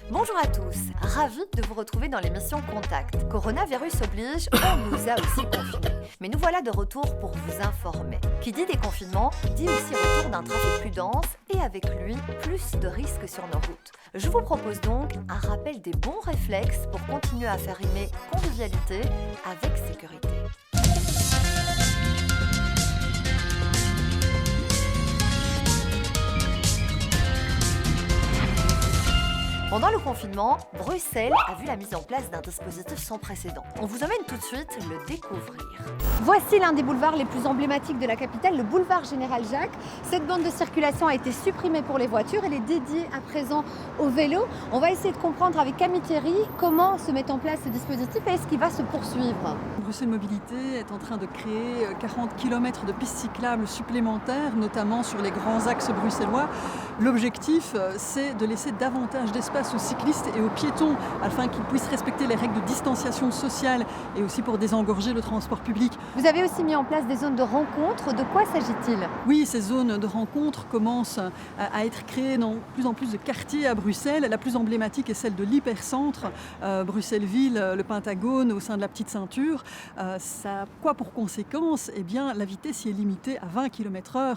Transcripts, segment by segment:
Bonjour à tous, ravi de vous retrouver dans l'émission Contact. Coronavirus oblige, on nous a aussi confinés. Mais nous voilà de retour pour vous informer. Qui dit déconfinement, dit aussi retour d'un trafic plus dense et avec lui, plus de risques sur nos routes. Je vous propose donc un rappel des bons réflexes pour continuer à faire rimer convivialité avec sécurité. Pendant le confinement, Bruxelles a vu la mise en place d'un dispositif sans précédent. On vous emmène tout de suite le découvrir. Voici l'un des boulevards les plus emblématiques de la capitale, le boulevard Général Jacques. Cette bande de circulation a été supprimée pour les voitures, elle est dédiée à présent aux vélos. On va essayer de comprendre avec Camille Thierry comment se met en place ce dispositif et est-ce qu'il va se poursuivre. Bruxelles Mobilité est en train de créer 40 km de pistes cyclables supplémentaires, notamment sur les grands axes bruxellois. L'objectif, c'est de laisser davantage d'espace aux cyclistes et aux piétons afin qu'ils puissent respecter les règles de distanciation sociale et aussi pour désengorger le transport public. Vous avez aussi mis en place des zones de rencontre. De quoi s'agit-il ? Oui, ces zones de rencontre commencent à être créées dans plus en plus de quartiers à Bruxelles. La plus emblématique est celle de l'hypercentre, Bruxelles-Ville, le Pentagone au sein de la Petite Ceinture. Ça a quoi pour conséquence ? Eh bien, la vitesse y est limitée à 20 km/h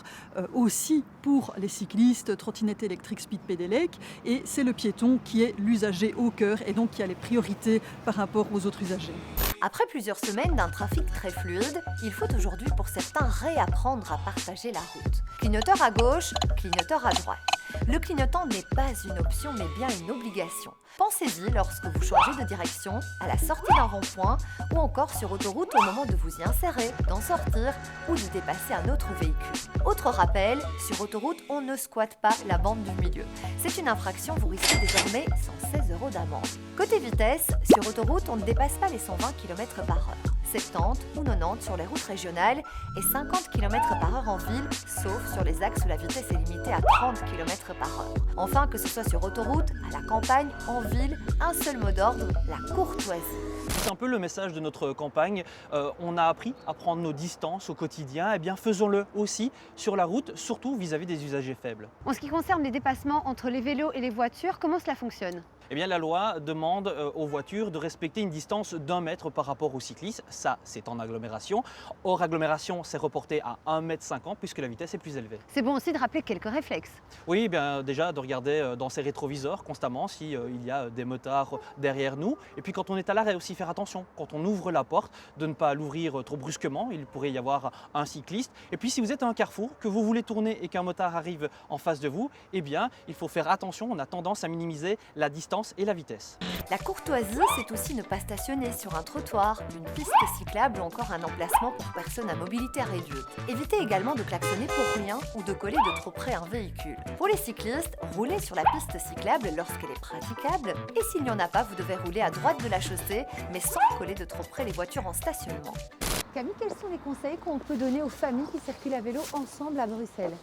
aussi pour les cyclistes, trottinettes électriques, speed pédélec, et c'est le piéton qui est l'usager au cœur et donc qui a les priorités par rapport aux autres usagers. Après plusieurs semaines d'un trafic très fluide, il faut aujourd'hui pour certains réapprendre à partager la route. Clignoteur à gauche, clignoteur à droite. Le clignotant n'est pas une option mais bien une obligation. Pensez-y lorsque vous changez de direction, à la sortie d'un rond-point ou encore sur autoroute au moment de vous y insérer, d'en sortir ou de dépasser un autre véhicule. Autre rappel, sur autoroute, on ne squatte pas la bande du milieu. C'est une infraction, vous risquez désormais 116 € d'amende. Côté vitesse, sur autoroute, on ne dépasse pas les 120 km/h. 70 ou 90 sur les routes régionales et 50 km/h en ville, sauf sur les axes où la vitesse est limitée à 30 km/h. Enfin, que ce soit sur autoroute, à la campagne, en ville, un seul mot d'ordre, la courtoisie. C'est un peu le message de notre campagne. On a appris à prendre nos distances au quotidien. Eh bien, faisons-le aussi sur la route, surtout vis-à-vis des usagers faibles. En ce qui concerne les dépassements entre les vélos et les voitures, comment cela fonctionne ? Eh bien, la loi demande aux voitures de respecter une distance d'1 mètre par rapport aux cyclistes. Ça, c'est en agglomération. Hors agglomération, c'est reporté à 1,50 m puisque la vitesse est plus élevée. C'est bon aussi de rappeler quelques réflexes. Oui, eh bien, déjà de regarder dans ses rétroviseurs constamment s'il y a des motards derrière nous. Et puis quand on est à l'arrêt aussi, faire attention. Quand on ouvre la porte, de ne pas l'ouvrir trop brusquement. Il pourrait y avoir un cycliste. Et puis si vous êtes à un carrefour, que vous voulez tourner et qu'un motard arrive en face de vous, eh bien, il faut faire attention. On a tendance à minimiser la distance et la vitesse. La courtoisie, c'est aussi ne pas stationner sur un trottoir, une piste cyclable ou encore un emplacement pour personnes à mobilité réduite. Évitez également de klaxonner pour rien ou de coller de trop près un véhicule. Pour les cyclistes, roulez sur la piste cyclable lorsqu'elle est praticable et s'il n'y en a pas, vous devez rouler à droite de la chaussée mais sans coller de trop près les voitures en stationnement. Camille, quels sont les conseils qu'on peut donner aux familles qui circulent à vélo ensemble à Bruxelles ?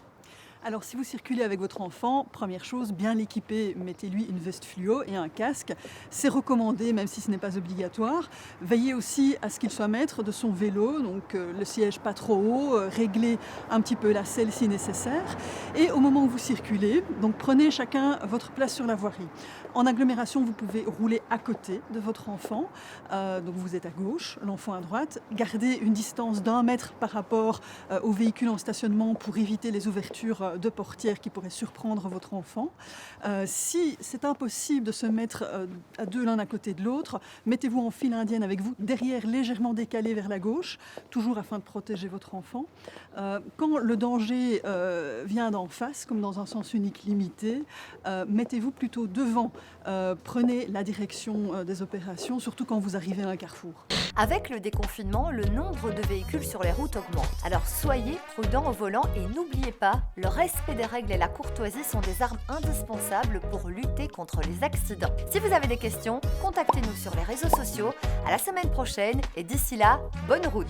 Alors si vous circulez avec votre enfant, première chose, bien l'équiper, mettez-lui une veste fluo et un casque. C'est recommandé même si ce n'est pas obligatoire. Veillez aussi à ce qu'il soit maître de son vélo, donc le siège pas trop haut, réglez un petit peu la selle si nécessaire. Et au moment où vous circulez, donc prenez chacun votre place sur la voirie. En agglomération, vous pouvez rouler à côté de votre enfant, donc vous êtes à gauche, l'enfant à droite. Gardez une distance d'1 mètre par rapport au véhicule en stationnement pour éviter les ouvertures de portières qui pourraient surprendre votre enfant. Si c'est impossible de se mettre à deux l'un à côté de l'autre, mettez-vous en file indienne avec vous, derrière légèrement décalé vers la gauche, toujours afin de protéger votre enfant. Quand le danger vient d'en face, comme dans un sens unique limité, mettez-vous plutôt devant. Prenez la direction des opérations, surtout quand vous arrivez à un carrefour. Avec le déconfinement, le nombre de véhicules sur les routes augmente. Alors soyez prudents au volant et n'oubliez pas, le respect des règles et la courtoisie sont des armes indispensables pour lutter contre les accidents. Si vous avez des questions, contactez-nous sur les réseaux sociaux. À la semaine prochaine et d'ici là, bonne route!